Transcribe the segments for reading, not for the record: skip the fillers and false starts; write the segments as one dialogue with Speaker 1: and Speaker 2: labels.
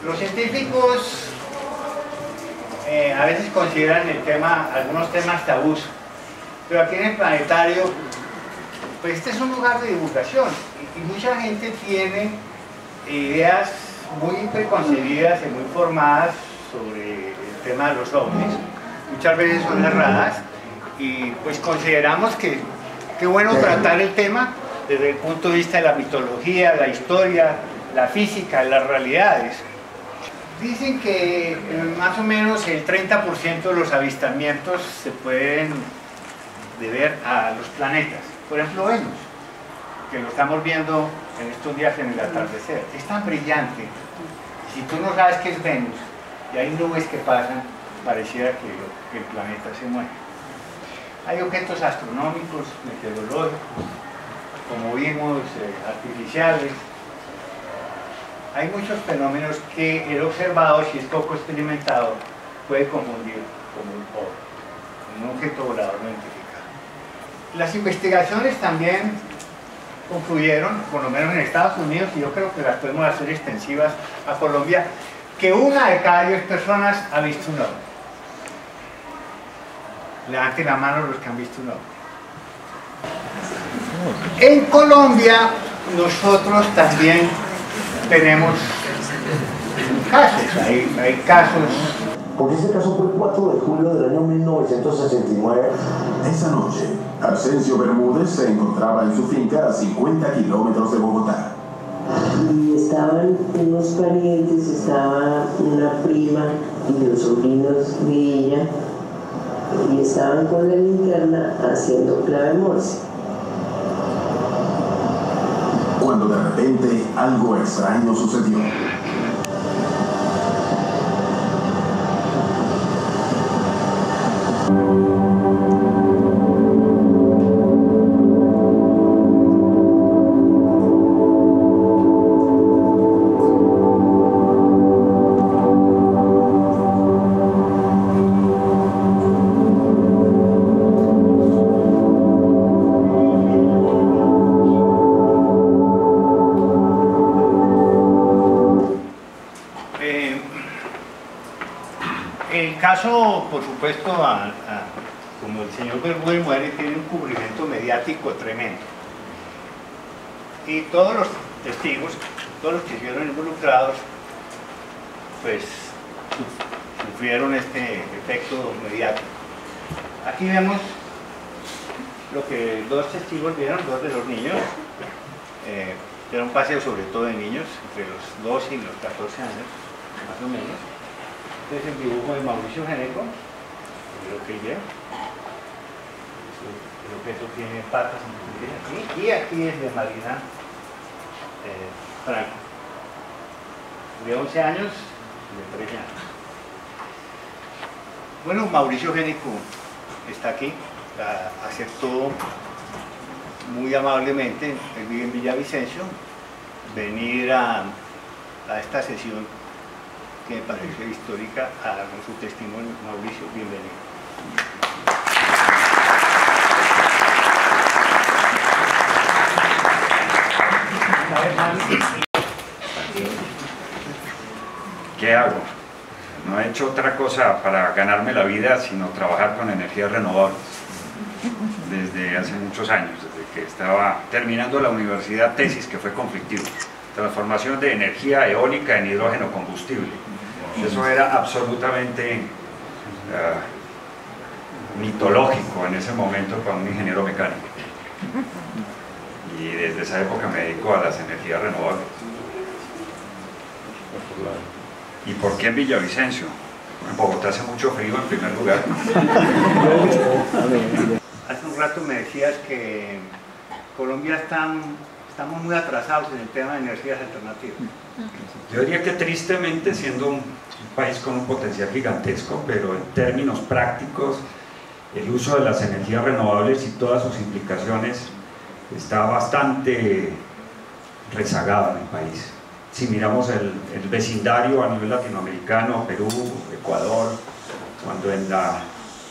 Speaker 1: Los científicos a veces consideran algunos temas tabús, pero aquí en el planetario, pues este es un lugar de divulgación y mucha gente tiene ideas muy preconcebidas y muy formadas sobre el tema de los ovnis. Muchas veces son erradas y pues consideramos que es bueno tratar el tema desde el punto de vista de la mitología, la historia, la física, las realidades. Dicen que más o menos el 30% de los avistamientos se pueden deber a los planetas. Por ejemplo, Venus, que lo estamos viendo en estos días en el atardecer. Es tan brillante. Si tú no sabes qué es Venus y hay nubes que pasan, pareciera que el planeta se mueve. Hay objetos astronómicos, meteorológicos, como vimos, artificiales. Hay muchos fenómenos que el observador, si es poco experimentado, puede confundir como un ovni, un objeto volador no identificado. Las investigaciones también concluyeron, por lo menos en Estados Unidos, y yo creo que las podemos hacer extensivas a Colombia, que 1 de cada 10 personas ha visto un ovni. Levanten la mano los que han visto un ovni. En Colombia, nosotros también tenemos casos, hay casos.
Speaker 2: Porque ese caso fue el 4 de julio del año 1969.
Speaker 3: Esa noche, Arsencio Bermúdez se encontraba en su finca a 50 kilómetros de Bogotá.
Speaker 4: Y estaban unos parientes, estaba una prima y los sobrinos de ella, y estaban con la linterna haciendo clave Morse.
Speaker 3: Cuando de repente algo extraño sucedió.
Speaker 1: El caso, por supuesto, como el señor Bermúdez muere, tiene un cubrimiento mediático tremendo. Y todos los testigos, todos los que estuvieron involucrados, pues sufrieron este efecto mediático. Aquí vemos lo que 2 testigos vieron, 2 de los niños. Era un paseo sobre todo de niños, entre los 12 y los 14 años, más o menos. Este es el dibujo de Mauricio Geneco, lo que lleva. El objeto tiene patas aquí, y aquí es de Marina Franco, de 11 años y de 13 años. Bueno, Mauricio Geneco está aquí, aceptó muy amablemente, él vive en Villavicencio, venir a esta sesión que me parece histórica, a dar su testimonio. Mauricio, bienvenido.
Speaker 5: ¿Qué hago? No he hecho otra cosa para ganarme la vida sino trabajar con energías renovables desde hace muchos años, desde que estaba terminando la universidad, tesis que fue conflictiva, transformación de energía eólica en hidrógeno combustible. Eso era absolutamente mitológico en ese momento para un ingeniero mecánico. Y desde esa época me dedico a las energías renovables. ¿Y por qué en Villavicencio? En Bogotá hace mucho frío en primer lugar.
Speaker 1: Hace un rato me decías que Colombia estamos muy atrasados en el tema de energías alternativas.
Speaker 5: Yo diría que tristemente, siendo un país con un potencial gigantesco, pero en términos prácticos, el uso de las energías renovables y todas sus implicaciones está bastante rezagado en el país. Si miramos el vecindario a nivel latinoamericano, Perú, Ecuador, cuando en la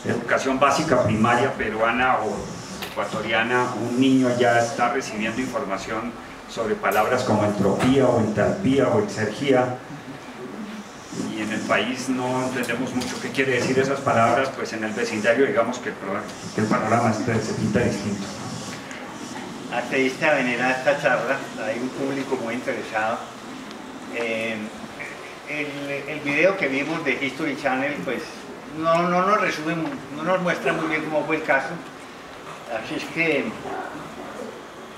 Speaker 5: educación básica primaria peruana o ecuatoriana un niño ya está recibiendo información sobre palabras como entropía o entalpía o exergía, y en el país no entendemos mucho qué quiere decir esas palabras, pues en el vecindario digamos que el panorama se pinta distinto.
Speaker 1: Accediste a venerar esta charla, hay un público muy interesado. El video que vimos de History Channel pues no nos resume, no nos muestra muy bien cómo fue el caso, así es que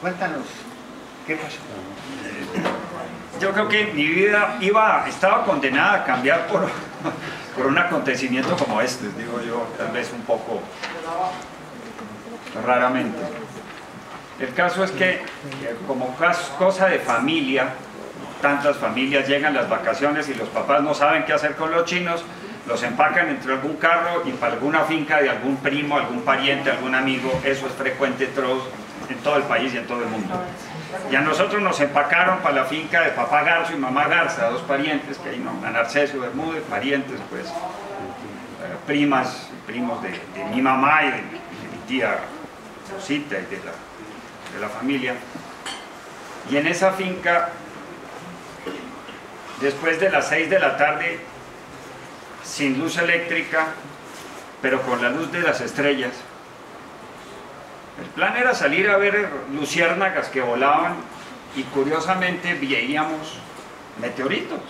Speaker 1: cuéntanos, ¿qué pasó?
Speaker 5: Yo creo que mi vida estaba condenada a cambiar por un acontecimiento como este, digo yo, tal vez un poco raramente. El caso es que, como cosa de familia, tantas familias llegan las vacaciones y los papás no saben qué hacer con los chinos, los empacan entre algún carro y para alguna finca de algún primo, algún pariente, algún amigo. Eso es frecuente en todo el país y en todo el mundo. Y a nosotros nos empacaron para la finca de papá Garzo y mamá Garza, dos parientes que ahí nombran Arcesio Bermúdez, parientes pues, primas, primos de mi mamá y de mi tía Rosita y de la familia. Y en esa finca, después de las 6 de la tarde, sin luz eléctrica, pero con la luz de las estrellas, el plan era salir a ver luciérnagas que volaban y curiosamente veíamos meteoritos.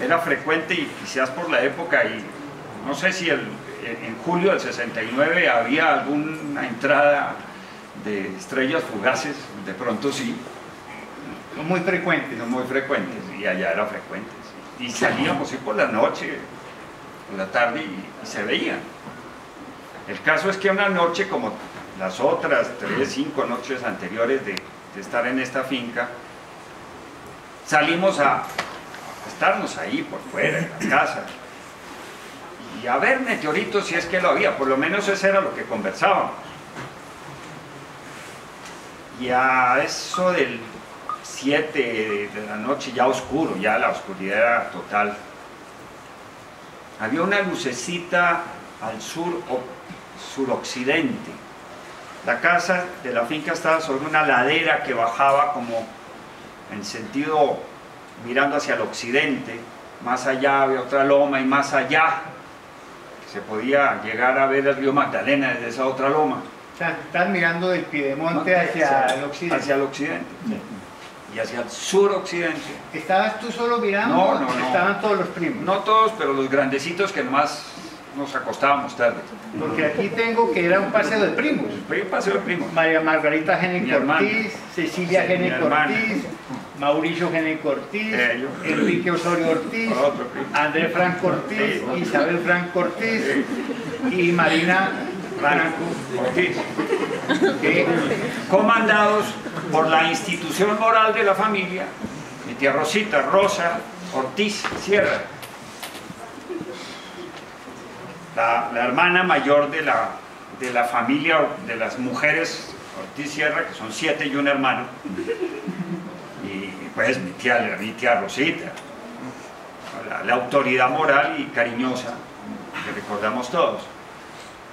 Speaker 5: Era frecuente y quizás por la época, y no sé si en julio del 69 había alguna entrada de estrellas fugaces, de pronto sí.
Speaker 1: Son muy frecuentes.
Speaker 5: Son muy frecuentes, y allá era frecuente. Y salíamos por la noche, por la tarde, y se veían. El caso es que una noche, como las otras 3, 5 noches anteriores de estar en esta finca, salimos a estarnos ahí por fuera, en la casa, y a ver meteoritos si es que lo había, por lo menos eso era lo que conversábamos. Y a eso del 7 de la noche, ya oscuro, ya la oscuridad era total, había una lucecita al suroccidente. La casa de la finca estaba sobre una ladera que bajaba como en sentido mirando hacia el occidente. Más allá había otra loma, y más allá se podía llegar a ver el río Magdalena desde esa otra loma.
Speaker 1: O sea, estás mirando del Piedemonte hacia el occidente.
Speaker 5: Hacia el occidente. Sí. Y hacia el suroccidente.
Speaker 1: ¿Estabas tú solo mirando?
Speaker 5: No.
Speaker 1: ¿Estaban todos los primos?
Speaker 5: No todos, pero los grandecitos que nomás nos acostábamos tarde.
Speaker 1: Porque aquí tengo que era un paseo de primos.
Speaker 5: Un paseo de primos.
Speaker 1: María Margarita Gene Cortiz,
Speaker 5: hermana.
Speaker 1: Cecilia Gene Cortiz, Mauricio Gene Cortiz, Enrique Osorio Ortiz, Andrés Franco Ortiz, Isabel Franco Ortiz y Marina Franco
Speaker 5: Ortiz.
Speaker 1: comandados
Speaker 5: por la institución moral de la familia, mi tía Rosita, Rosa Ortiz Sierra, la hermana mayor de la familia de las mujeres Ortiz Sierra, que son 7 y un hermano, y pues mi tía Rosita, la autoridad moral y cariñosa que recordamos todos.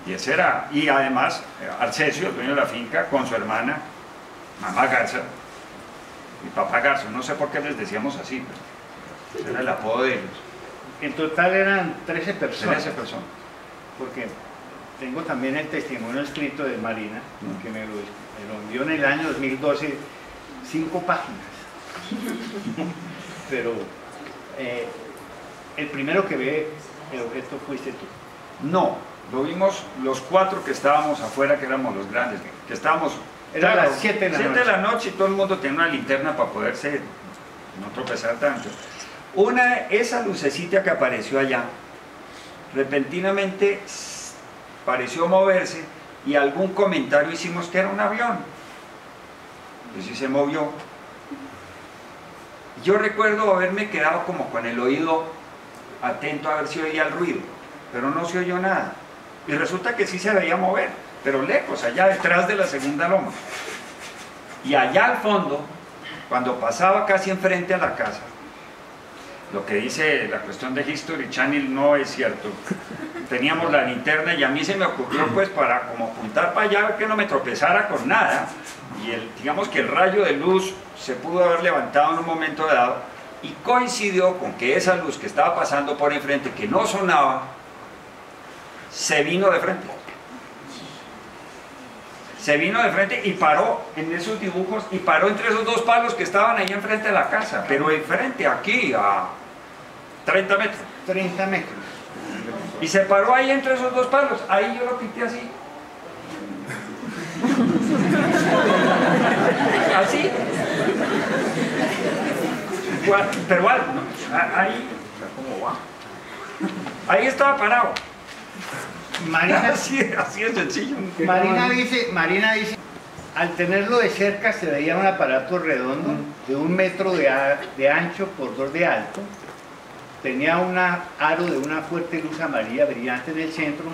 Speaker 5: Y ese era, y además Arcesio, el dueño de la finca, con su hermana, mamá Garza, y papá Garza, no sé por qué les decíamos así, pero ese era el apodo de ellos.
Speaker 1: En total eran 13 personas.
Speaker 5: 13 personas.
Speaker 1: Porque tengo también el testimonio escrito de Marina, que me lo envió en el año 2012, 5 páginas. Pero el primero que ve el objeto fuiste tú.
Speaker 5: No, lo vimos los 4 que estábamos afuera, que éramos los grandes, que estábamos...
Speaker 1: Era las 7 de la noche.
Speaker 5: 7 de la noche y todo el mundo tenía una linterna para poderse no tropezar tanto. Esa lucecita que apareció allá, repentinamente pareció moverse y algún comentario hicimos que era un avión. Pues sí se movió. Yo recuerdo haberme quedado como con el oído atento a ver si oía el ruido, pero no se oyó nada. Y resulta que sí se veía mover, pero lejos, allá detrás de la segunda loma. Y allá al fondo, cuando pasaba casi enfrente a la casa, lo que dice la cuestión de History Channel no es cierto. Teníamos la linterna y a mí se me ocurrió pues para como apuntar para allá que no me tropezara con nada, y digamos que el rayo de luz se pudo haber levantado en un momento dado, Y coincidió con que esa luz que estaba pasando por enfrente, que no sonaba, se vino de frente. Se vino de frente y paró en esos dibujos, y paró entre esos dos palos que estaban ahí enfrente de la casa, pero enfrente, aquí, a 30 metros.
Speaker 1: 30 metros.
Speaker 5: Y se paró ahí entre esos dos palos. Ahí yo lo quité así. Así. Pero algo, ¿no? Ahí estaba parado.
Speaker 1: Marina,
Speaker 5: Así es sencillo.
Speaker 1: Marina dice, al tenerlo de cerca se veía un aparato redondo de 1 metro de ancho por 2 de alto. Tenía un aro de una fuerte luz amarilla brillante en el centro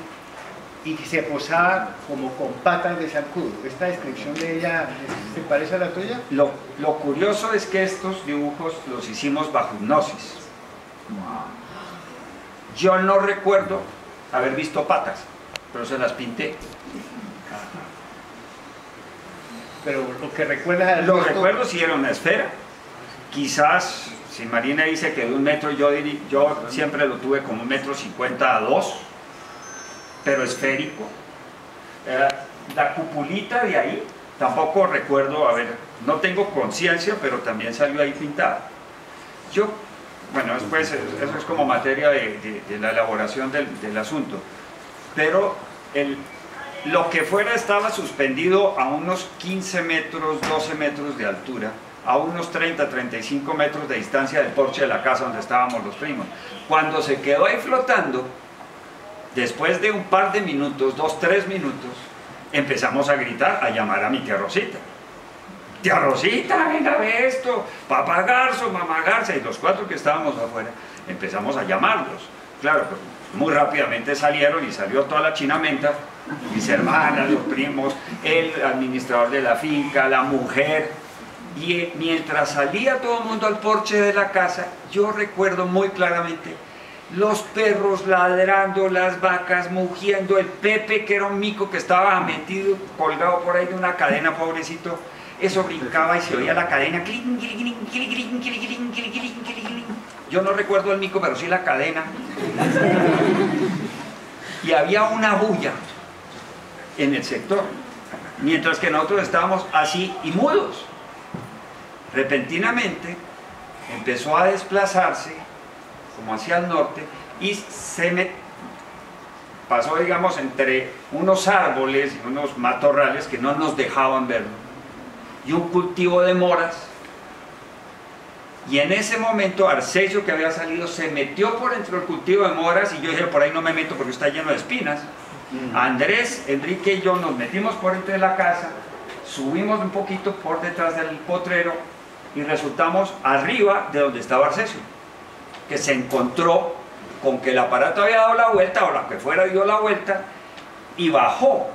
Speaker 1: y que se posaba como con patas de zancudo. ¿Esta descripción de ella se parece a la tuya?
Speaker 5: Lo curioso es que estos dibujos los hicimos bajo hipnosis. Yo no recuerdo haber visto patas, pero se las pinté.
Speaker 1: Pero lo que recuerdas...
Speaker 5: Lo recuerdo si era una esfera. Quizás, si Marina dice que de 1 metro, yo siempre lo tuve como 1,50 m a 2 m, pero esférico. La cupulita de ahí, tampoco recuerdo, no tengo conciencia, pero también salió ahí pintada. Bueno, después eso es como materia de la elaboración del asunto, pero lo que fuera estaba suspendido a unos 15 metros, 12 metros de altura, a unos 30, 35 metros de distancia del porche de la casa donde estábamos los primos. Cuando se quedó ahí flotando, después de un par de minutos, 2, 3 minutos, empezamos a gritar, a llamar a mi tía Rosita. Tía Rosita, venga a ver esto, papá Garzo, mamá Garza, y los 4 que estábamos afuera, empezamos a llamarlos. Claro, pues, muy rápidamente salieron y salió toda la chinamenta, mis hermanas, los primos, el administrador de la finca, la mujer. Y mientras salía todo el mundo al porche de la casa, yo recuerdo muy claramente los perros ladrando, las vacas mugiendo, el Pepe, que era un mico que estaba metido, colgado por ahí de una cadena, pobrecito. Eso brincaba y se oía la cadena. Yo no recuerdo el mico, pero sí la cadena. Y había una bulla en el sector, mientras que nosotros estábamos así y mudos. Repentinamente empezó a desplazarse como hacia el norte y pasó, digamos, entre unos árboles y unos matorrales que no nos dejaban verlo, y un cultivo de moras. Y en ese momento Arcesio, que había salido, se metió por entre el cultivo de moras, y yo dije, por ahí no me meto porque está lleno de espinas. Andrés, Enrique y yo nos metimos por entre la casa, subimos un poquito por detrás del potrero y resultamos arriba de donde estaba Arcesio, que se encontró con que el aparato había dado la vuelta, o la que fuera dio la vuelta, y bajó.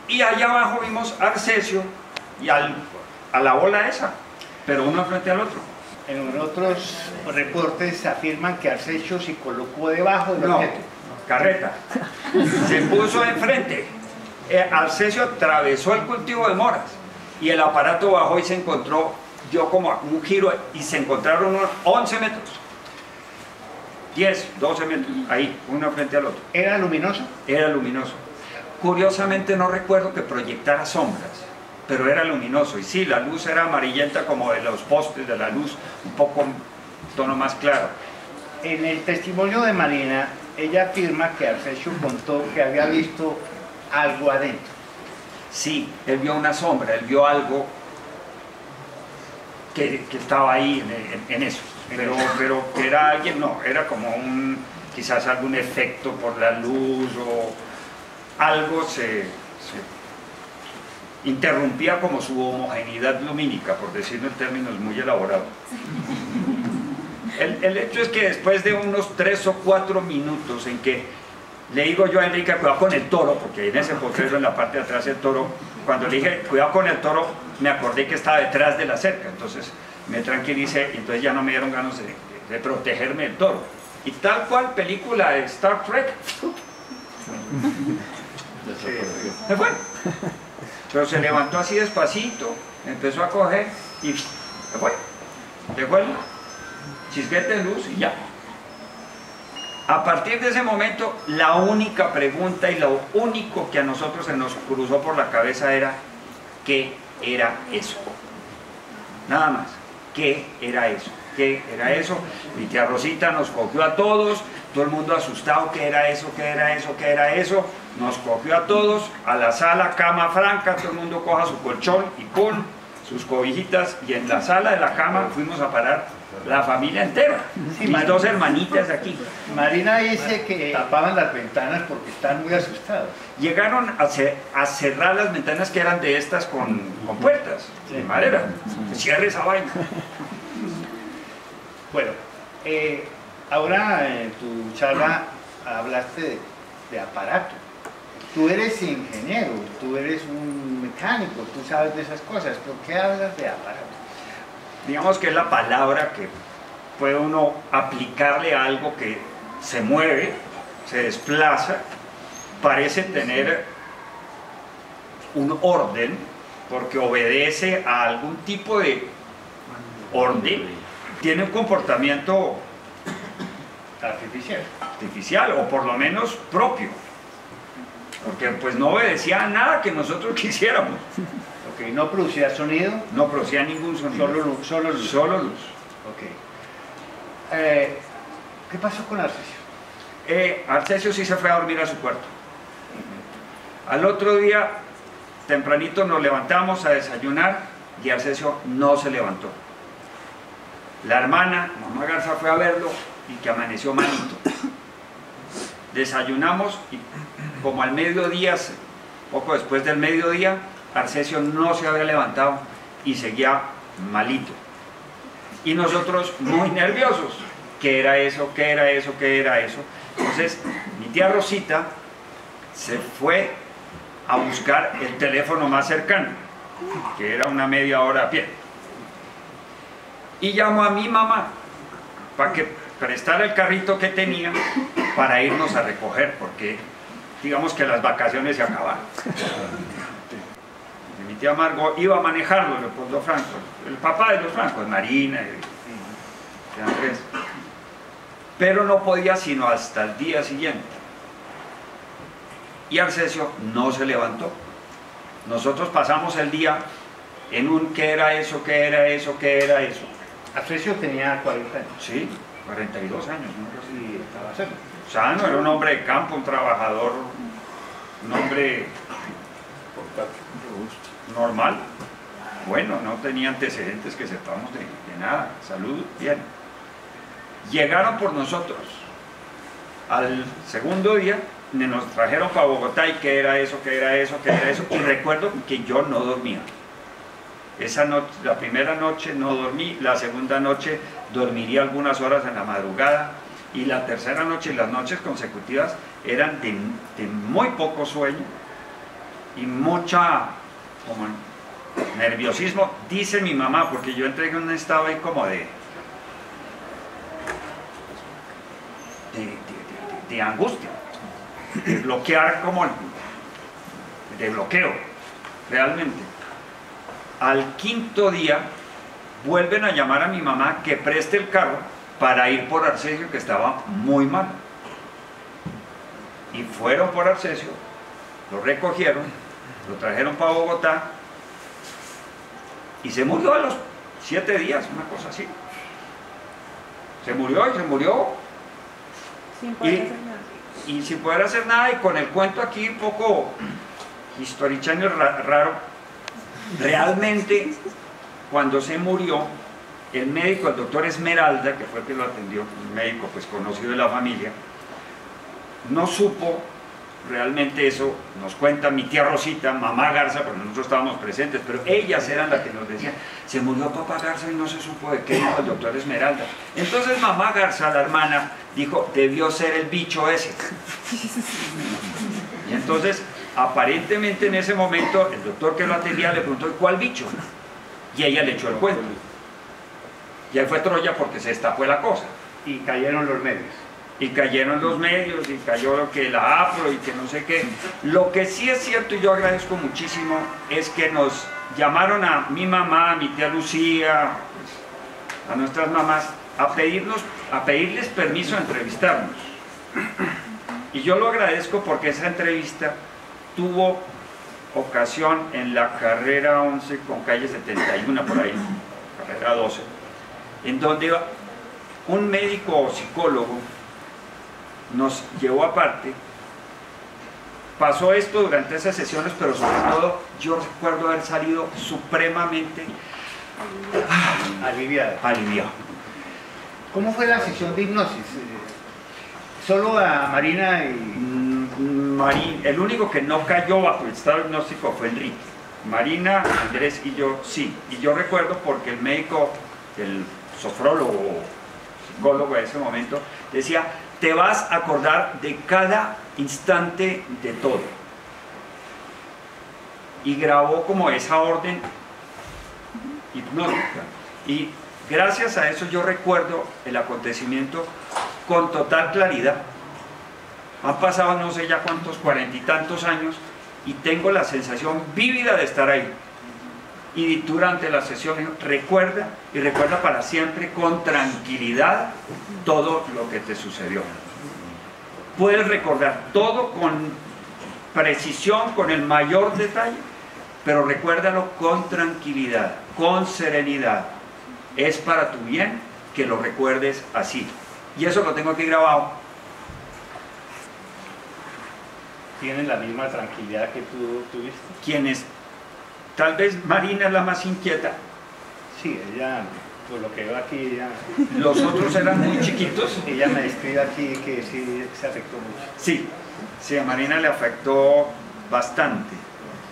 Speaker 5: Y allá abajo vimos a Arcesio y a la bola esa, pero uno frente al otro.
Speaker 1: En otros reportes afirman que Arcesio se colocó debajo del objeto.
Speaker 5: Carreta. Se puso enfrente. Arcesio atravesó el cultivo de moras y el aparato bajó y se encontró, dio como un giro y se encontraron unos 11 metros. 10, 12 metros, ahí, uno frente al otro.
Speaker 1: ¿Era luminoso?
Speaker 5: Era luminoso. Curiosamente no recuerdo que proyectara sombras, pero era luminoso. Y sí, la luz era amarillenta como de los postes de la luz, un poco tono más claro.
Speaker 1: En el testimonio de Marina, ella afirma que Arcesio contó que había visto algo adentro.
Speaker 5: Sí, él vio una sombra, él vio algo que estaba ahí en eso. Pero que era alguien, no, era como quizás algún efecto por la luz o algo se interrumpía como su homogeneidad lumínica, por decirlo en términos muy elaborados. El hecho es que después de unos 3 o 4 minutos en que le digo yo a Enrique, cuidado con el toro, porque en ese potrero, en la parte de atrás del toro, cuando le dije, cuidado con el toro, me acordé que estaba detrás de la cerca, entonces me tranquilicé y entonces ya no me dieron ganas de protegerme del toro. Y tal cual película de Star Trek, se fue. Pero se levantó así despacito, empezó a coger y se fue. Dejó el chisguete de luz y ya. A partir de ese momento, la única pregunta y lo único que a nosotros se nos cruzó por la cabeza era ¿qué era eso? Nada más, ¿qué era eso? ¿Qué era eso? Mi tía Rosita nos cogió a todos, todo el mundo asustado, ¿qué era eso? ¿Qué era eso? ¿Qué era eso? Nos cogió a todos, a la sala, cama franca, todo el mundo coja su colchón y ¡pum! Sus cobijitas, y en la sala de la cama fuimos a parar la familia entera,
Speaker 1: Sí,
Speaker 5: mis dos hermanitas de aquí.
Speaker 1: Marina dice que tapaban las ventanas porque están muy asustados.
Speaker 5: Llegaron a cerrar las ventanas que eran de estas con puertas de madera. Cierre esa vaina.
Speaker 1: Bueno, ahora en tu charla hablaste de aparato. Tú eres ingeniero, tú eres un mecánico, tú sabes de esas cosas. ¿Por qué hablas de aparato?
Speaker 5: Digamos que es la palabra que puede uno aplicarle a algo que se mueve, se desplaza, parece tener un orden, porque obedece a algún tipo de orden, tiene un comportamiento artificial, o por lo menos propio, porque pues no obedecía a nada que nosotros quisiéramos.
Speaker 1: Ok, no producía sonido.
Speaker 5: No producía ningún sonido.
Speaker 1: Solo luz.
Speaker 5: Solo luz.
Speaker 1: Ok. ¿Qué pasó con Arcesio?
Speaker 5: Arcesio sí se fue a dormir a su cuarto. Al otro día, tempranito nos levantamos a desayunar y Arcesio no se levantó. La hermana, mamá Garza, fue a verlo y que amaneció malito. Desayunamos y como al mediodía, poco después del mediodía, Arcesio no se había levantado y seguía malito. Y nosotros muy nerviosos. ¿Qué era eso? ¿Qué era eso? ¿Qué era eso? Entonces, mi tía Rosita se fue a buscar el teléfono más cercano, que era una media hora a pie. Y llamó a mi mamá para que prestara el carrito que tenía para irnos a recoger, porque digamos que las vacaciones se acabaron. Mi tía Margot iba a manejarlo, Leopoldo Franco, el papá de los Francos, Marina y Andrés. Pero no podía sino hasta el día siguiente. Y Arcesio no se levantó. Nosotros pasamos el día en un ¿qué era eso? ¿Qué era eso? ¿Qué era eso?
Speaker 1: Arcesio tenía 40 años.
Speaker 5: Sí, 42 años, ¿no?
Speaker 1: Y estaba sano.
Speaker 5: Sano, era un hombre de campo, un trabajador, un hombre normal. Bueno, no tenía antecedentes que sepamos de nada. Salud, bien. Llegaron por nosotros. Al segundo día nos trajeron para Bogotá y ¿qué era eso? ¿Qué era eso? ¿Qué era eso? Y recuerdo que yo no dormía. Esa noche, la primera noche no dormí, la segunda noche dormiría algunas horas en la madrugada y la tercera noche y las noches consecutivas eran de muy poco sueño y mucha como nerviosismo, dice mi mamá, porque yo entré en un estado ahí como de angustia, de bloquear, como de bloqueo, realmente. Al quinto día vuelven a llamar a mi mamá que preste el carro para ir por Arcesio, que estaba muy mal. Y fueron por Arcesio, lo recogieron, lo trajeron para Bogotá y se murió a los 7 días, una cosa así. Se murió y se murió.
Speaker 6: Sin poder hacer nada.
Speaker 5: Y sin poder hacer nada, y con el cuento aquí un poco historichano raro. Realmente, cuando se murió, el médico, el doctor Esmeralda, que fue el que lo atendió, un médico pues conocido de la familia, no supo realmente eso. Nos cuenta mi tía Rosita, mamá Garza, porque nosotros estábamos presentes, pero ellas eran las que nos decían, se murió papá Garza y no se supo de qué dijo el doctor Esmeralda. Entonces mamá Garza, la hermana, dijo, debió ser el bicho ese. Y entonces, aparentemente en ese momento, el doctor que lo atendía le preguntó, ¿cuál bicho? Y ella le echó el cuento. Y ahí fue Troya porque se destapó la cosa.
Speaker 1: Y cayeron los medios.
Speaker 5: Y cayeron los medios, y cayó lo que la afro, y que no sé qué. Lo que sí es cierto, y yo agradezco muchísimo, es que nos llamaron a mi mamá, a mi tía Lucía, pues, a nuestras mamás, a pedirles permiso de entrevistarnos. Y yo lo agradezco porque esa entrevista tuvo ocasión en la carrera 11 con calle 71 por ahí, carrera 12, en donde un médico o psicólogo nos llevó aparte. Pasó esto durante esas sesiones, pero sobre todo yo recuerdo haber salido supremamente aliviado.
Speaker 1: ¿Cómo fue la sesión de hipnosis? ¿Solo a Marina y...?
Speaker 5: El único que no cayó bajo el estado hipnótico fue Enrique. Marina, Andrés y yo sí. Y yo recuerdo porque el médico, el sofrólogo, psicólogo de ese momento, decía: te vas a acordar de cada instante de todo. Y grabó como esa orden hipnótica. Y gracias a eso yo recuerdo el acontecimiento con total claridad. Han pasado no sé ya cuántos, 40 y tantos años, y tengo la sensación vívida de estar ahí. Y durante la sesión recuerda, y recuerda para siempre con tranquilidad todo lo que te sucedió. Puedes recordar todo con precisión, con el mayor detalle, pero recuérdalo con tranquilidad, con serenidad. Es para tu bien que lo recuerdes así. Y eso lo tengo aquí grabado.
Speaker 1: ¿Tienen la misma tranquilidad que tú tuviste?
Speaker 5: Quienes, tal vez Marina es la más inquieta.
Speaker 1: Sí, ella, por lo que veo aquí, ella...
Speaker 5: Los otros eran muy chiquitos.
Speaker 1: Ella me describe aquí que sí se afectó mucho.
Speaker 5: Sí, sí, a Marina le afectó bastante.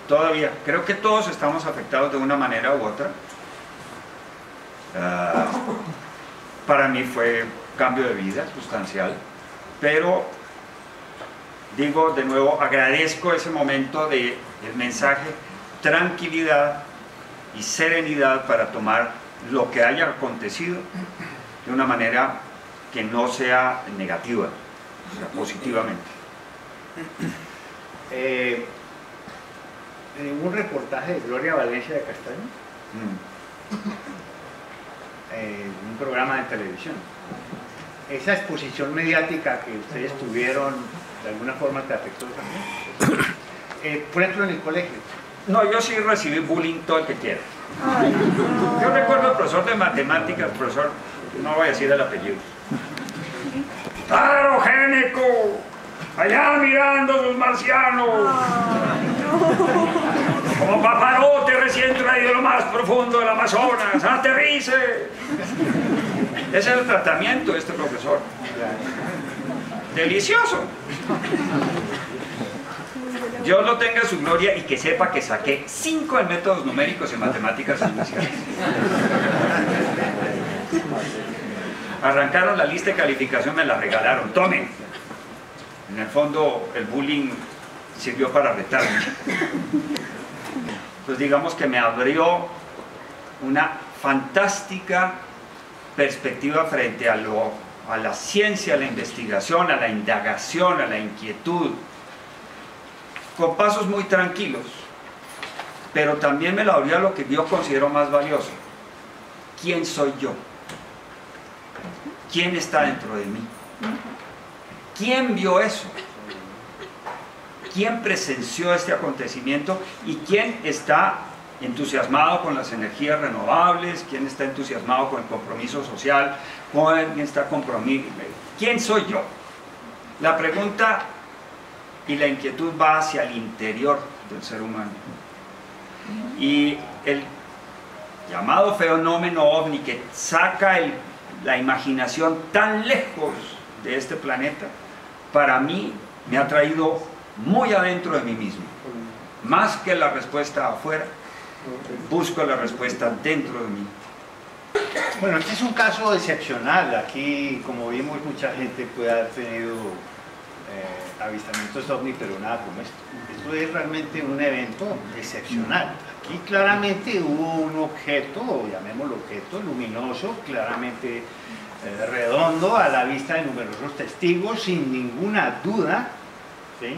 Speaker 5: Todavía, creo que todos estamos afectados de una manera u otra. Para mí fue cambio de vida sustancial, pero digo de nuevo, agradezco ese momento del mensaje, tranquilidad y serenidad para tomar lo que haya acontecido de una manera que no sea negativa, o sea, positivamente.
Speaker 1: Un reportaje de Gloria Valencia de Castaño, un programa de televisión. Esa exposición mediática que ustedes tuvieron, ¿de alguna forma te afectó también? Por ejemplo, en el colegio.
Speaker 5: No, yo sí recibí bullying todo el que quiera. Yo recuerdo al profesor de matemáticas, profesor, no voy a decir el apellido. ¡Claro, Géneco! ¡Allá mirando los marcianos! Como paparote recién traído de lo más profundo del Amazonas, ¡aterrice! Ese es el tratamiento de este profesor. Delicioso. Dios lo tenga en su gloria y que sepa que saqué 5 en métodos numéricos y matemáticas iniciales. Arrancaron la lista de calificación, me la regalaron. ¡Tomen! En el fondo, el bullying sirvió para retarme. Pues digamos que me abrió una fantástica perspectiva frente a la ciencia, a la investigación, a la indagación, a la inquietud, con pasos muy tranquilos, pero también me lo abrió a lo que yo considero más valioso. ¿Quién soy yo? ¿Quién está dentro de mí? ¿Quién vio eso? ¿Quién presenció este acontecimiento? ¿Y quién está entusiasmado con las energías renovables? ¿Quién está entusiasmado con el compromiso social? ¿Quién está comprometido? ¿Quién soy yo? La pregunta y la inquietud va hacia el interior del ser humano. Y el llamado fenómeno ovni, que saca la imaginación tan lejos de este planeta, para mí me ha traído muy adentro de mí mismo. Más que la respuesta afuera, busco la respuesta dentro de mí.
Speaker 1: Bueno, este es un caso excepcional. Aquí, como vimos, mucha gente puede haber tenido avistamientos ovni, pero nada como esto. Esto es realmente un evento excepcional. Aquí claramente hubo un objeto, llamémoslo objeto, luminoso, claramente redondo, a la vista de numerosos testigos, sin ninguna duda, ¿sí?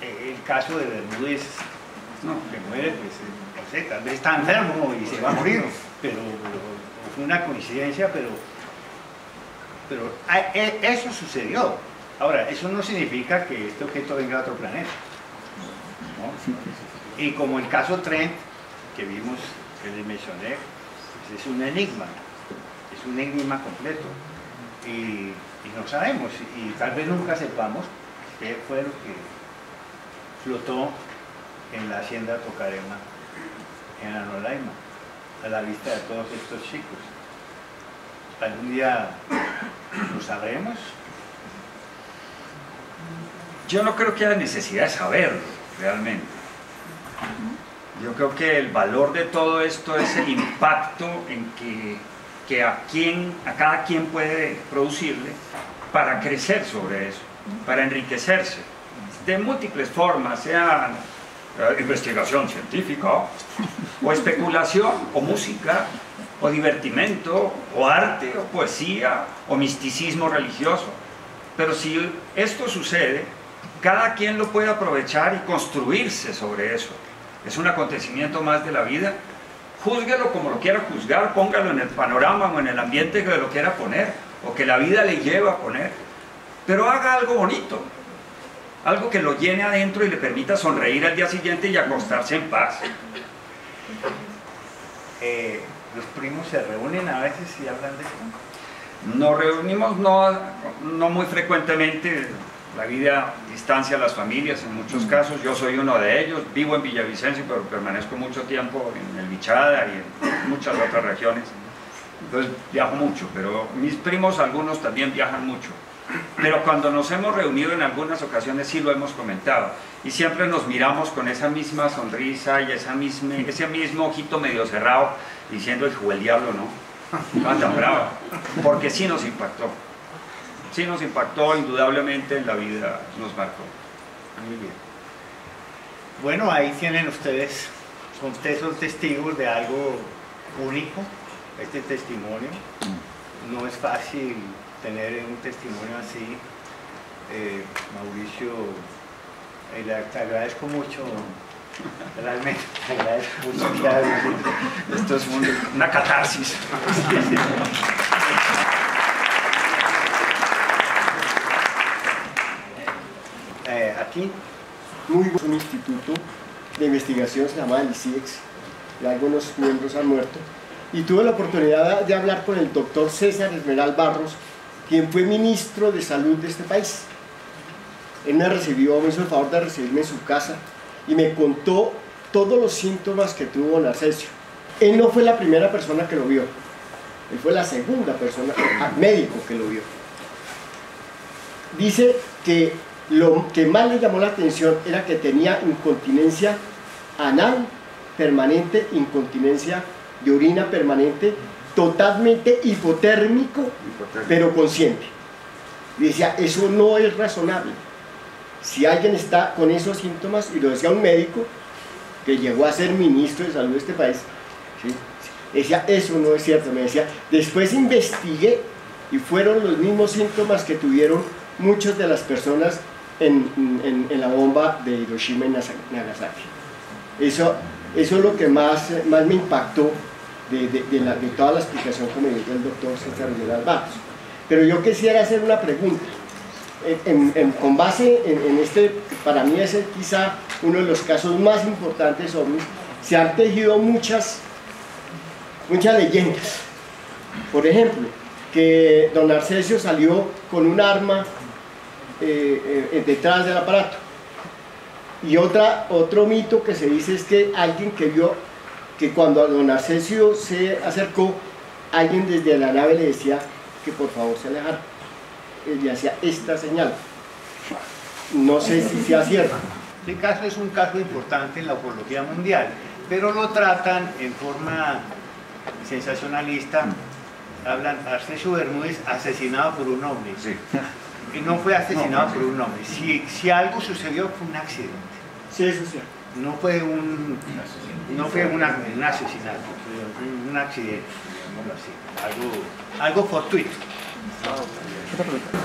Speaker 1: El caso de Bermúdez, no, que muere, pues, no sé, tal vez está enfermo y se va a morir, pero fue una coincidencia, pero Pero eso sucedió. Ahora, eso no significa que este objeto venga de otro planeta, ¿no? Y como el caso Trent, que vimos, que les mencioné, pues es un enigma completo. Y no sabemos, y tal vez nunca sepamos qué fue lo que flotó en la hacienda Tocarema, en Anolaima, a la vista de todos estos chicos. ¿Algún día lo sabremos?
Speaker 5: Yo no creo que haya necesidad de saberlo, realmente. Yo creo que el valor de todo esto es el impacto en que a cada quien puede producirle para crecer sobre eso, para enriquecerse, de múltiples formas, sea investigación científica, o especulación, o música, o divertimento, o arte, o poesía, o misticismo religioso. Pero si esto sucede, cada quien lo puede aprovechar y construirse sobre eso. Es un acontecimiento más de la vida. Júzguelo como lo quiera juzgar, póngalo en el panorama o en el ambiente que lo quiera poner, o que la vida le lleva a poner. Pero haga algo bonito, algo que lo llene adentro y le permita sonreír al día siguiente y acostarse en paz.
Speaker 1: ¿Los primos se reúnen a veces y hablan de esto?
Speaker 5: Nos reunimos no muy frecuentemente. La vida distancia a las familias en muchos casos. Yo soy uno de ellos, vivo en Villavicencio, pero permanezco mucho tiempo en el Bichada y en muchas otras regiones. Entonces viajo mucho, pero mis primos algunos también viajan mucho. Pero cuando nos hemos reunido en algunas ocasiones sí lo hemos comentado. Y siempre nos miramos con esa misma sonrisa y ese mismo ojito medio cerrado, diciendo, hijo del diablo, ¿no? No tan brava. Porque sí nos impactó. Sí nos impactó, indudablemente en la vida nos marcó.
Speaker 1: Muy bien. Bueno, ahí tienen ustedes, son testigos de algo único, este testimonio. No es fácil tener un testimonio así. Mauricio, te agradezco mucho, realmente te agradezco mucho.
Speaker 5: Esto es una catarsis.
Speaker 1: Aquí.
Speaker 7: Muy buen instituto de investigación, se llama el ICIEX, y algunos miembros han muerto. Y tuve la oportunidad de hablar con el doctor César Esmeral Barros, quien fue ministro de salud de este país. Él me hizo el favor de recibirme en su casa y me contó todos los síntomas que tuvo Narcesio. Él no fue la primera persona que lo vio, él fue la segunda persona, médico que lo vio. Dice que lo que más le llamó la atención era que tenía incontinencia anal permanente, incontinencia de orina permanente, totalmente hipotérmico, pero consciente. Y decía, eso no es razonable. Si alguien está con esos síntomas, y lo decía un médico que llegó a ser ministro de salud de este país, ¿sí? Decía, eso no es cierto. Me decía, después investigué y fueron los mismos síntomas que tuvieron muchas de las personas en la bomba de Hiroshima y Nagasaki. Eso es lo que más me impactó de toda la explicación que me dio el doctor César Esmeral Barros. Pero yo quisiera hacer una pregunta. Con base en este, para mí es quizá uno de los casos más importantes ovnis, se han tejido muchas leyendas. Por ejemplo, que don Narcesio salió con un arma detrás del aparato. Y otro mito que se dice es que alguien que vio que cuando a don Narcesio se acercó, alguien desde la nave le decía que por favor se alejara. Él le hacía esta señal. No sé si sea cierto.
Speaker 1: Este caso es un caso importante en la ufología mundial, pero lo tratan en forma sensacionalista. Hablan Narcesio Bermúdez asesinado por un hombre.
Speaker 5: Sí.
Speaker 1: Y no fue asesinado por un hombre. Si algo sucedió, fue un accidente.
Speaker 7: Sí, eso es cierto.
Speaker 1: No fue un asesinato, fue un accidente, algo fortuito.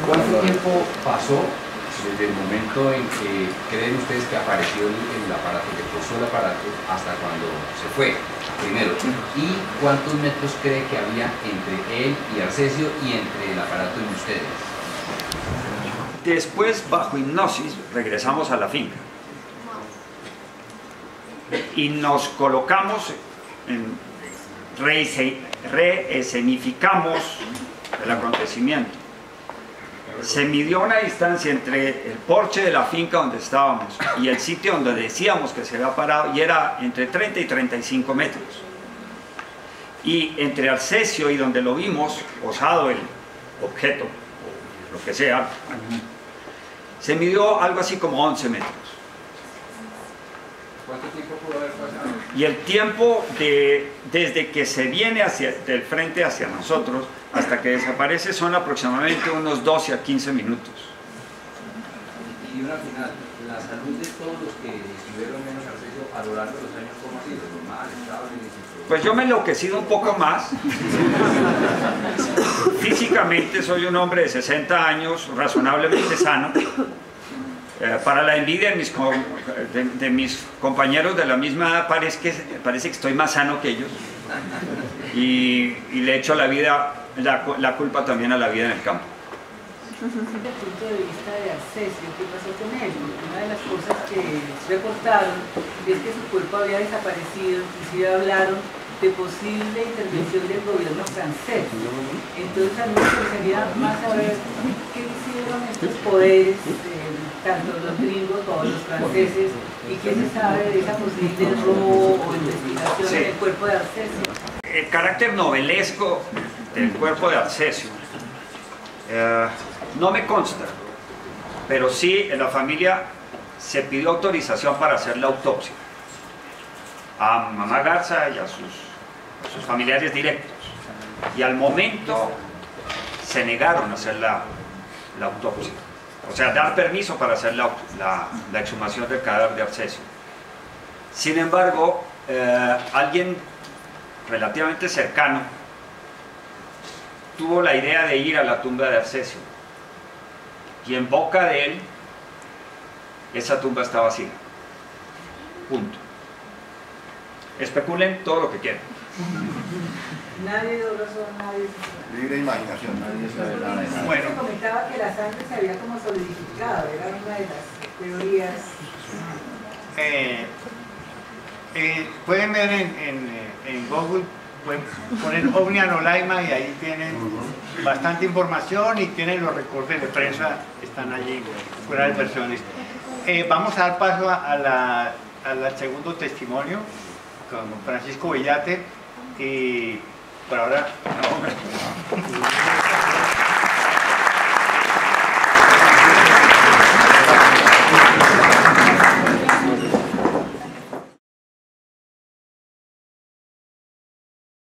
Speaker 8: ¿Cuánto tiempo pasó desde el momento en que creen ustedes que apareció el aparato, que posó el aparato, hasta cuando se fue, primero. ¿Y cuántos metros cree que había entre él y Arcesio y entre el aparato y ustedes?
Speaker 5: Después, bajo hipnosis, regresamos a la finca y nos colocamos, reescenificamos el acontecimiento. Se midió una distancia entre el porche de la finca donde estábamos y el sitio donde decíamos que se había parado, y era entre 30 y 35 metros. Y entre Arcesio y donde lo vimos posado el objeto, o lo que sea, se midió algo así como 11 metros.
Speaker 8: ¿Cuánto tiempo pudo haber pasado?
Speaker 5: Y el tiempo desde que se viene del frente hacia nosotros hasta que desaparece son aproximadamente unos 12 a 15 minutos.
Speaker 8: Y una final, la salud de todos los que estuvieron menos Arcesio a lo largo de los años, ¿cómo ha sido? ¿Normal, estable?
Speaker 5: Pues yo me he enloquecido un poco más. Físicamente soy un hombre de 60 años, razonablemente sano. Para la envidia de mis compañeros de la misma edad parece que estoy más sano que ellos. Y le echo la culpa también a la vida en el campo.
Speaker 9: Desde el punto de vista de Arcesio, ¿qué pasó con él? Una de las cosas que reportaron es que su cuerpo había desaparecido, inclusive hablaron de posible intervención del gobierno francés. Entonces a mí me interesaría más saber qué hicieron estos poderes, tanto los gringos como los franceses, y qué se sabe de esa posible robo o investigación del cuerpo de Arcesio.
Speaker 5: El carácter novelesco del cuerpo de Arcesio no me consta, pero sí en la familia se pidió autorización para hacer la autopsia a mamá Garza y a sus familiares directos, y al momento se negaron a hacer la autopsia, o sea, dar permiso para hacer la exhumación del cadáver de Arcesio. Sin embargo, alguien relativamente cercano tuvo la idea de ir a la tumba de Arcesio, y en boca de él esa tumba está vacía. Punto. Especulen todo lo que quieran.
Speaker 9: Nadie dio razón, nadie...
Speaker 10: Libre imaginación, nadie sabe nada de nada.
Speaker 9: Bueno, se comentaba que la sangre se había como solidificado, era una de las teorías.
Speaker 1: Pueden ver en Google, pueden poner OVNI Anolaima y ahí tienen bastante información, y tienen los recortes de prensa, están allí, fuera de versiones. Vamos a dar paso al segundo testimonio con Francisco Villate, y por ahora no.